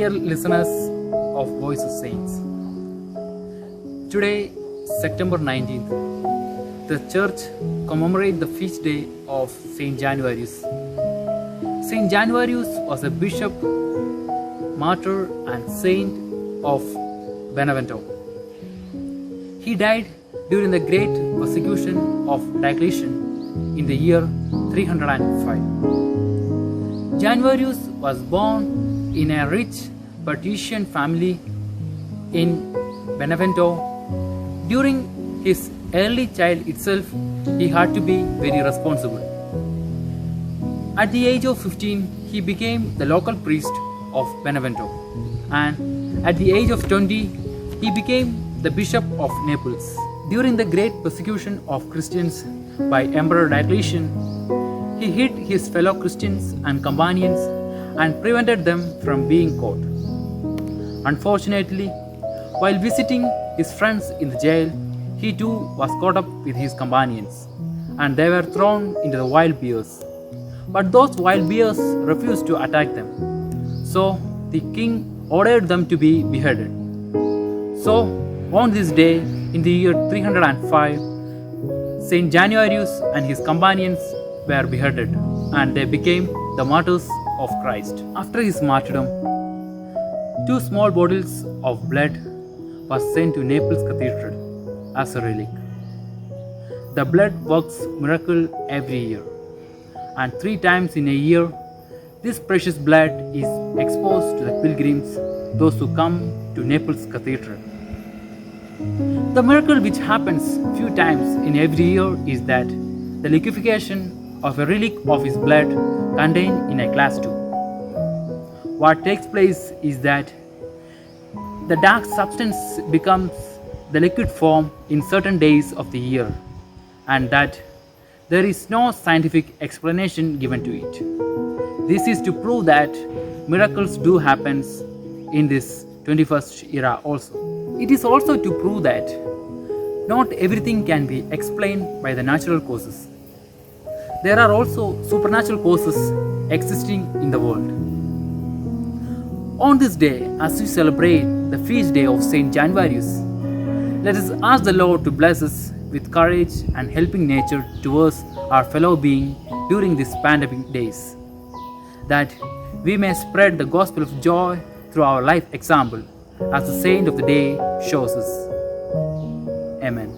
Dear listeners of Voice of Saints, today, September 19th, the church commemorates the feast day of Saint Januarius. Saint Januarius was a bishop, martyr, and saint of Benevento. He died during the great persecution of Diocletian in the year 305. Januarius was born in a rich patrician family in Benevento. During his early child itself, he had to be very responsible. At the age of 15, he became the local priest of Benevento, and at the age of 20, he became the bishop of Naples. During the great persecution of Christians by Emperor Diocletian, he hid his fellow Christians and companions and prevented them from being caught. Unfortunately, while visiting his friends in the jail, he too was caught up with his companions, and they were thrown into the wild bears. But those wild bears refused to attack them, so the king ordered them to be beheaded. So, on this day, in the year 305, Saint Januarius and his companions were beheaded, and they became the martyrs of Christ. After his martyrdom, 2 small bottles of blood was sent to Naples Cathedral as a relic. The blood works miracle every year, and 3 times in a year, this precious blood is exposed to the pilgrims, those who come to Naples Cathedral. The miracle which happens few times in every year is that the liquefaction of a relic of his blood contained in a glass tube. What takes place is that the dark substance becomes the liquid form in certain days of the year, and that there is no scientific explanation given to it. This is to prove that miracles do happen in this 21st era also. It is also to prove that not everything can be explained by the natural causes. There are also supernatural causes existing in the world. On this day, as we celebrate the feast day of Saint Januarius, let us ask the Lord to bless us with courage and helping nature towards our fellow being during these pandemic days, that we may spread the gospel of joy through our life example, as the saint of the day shows us. Amen.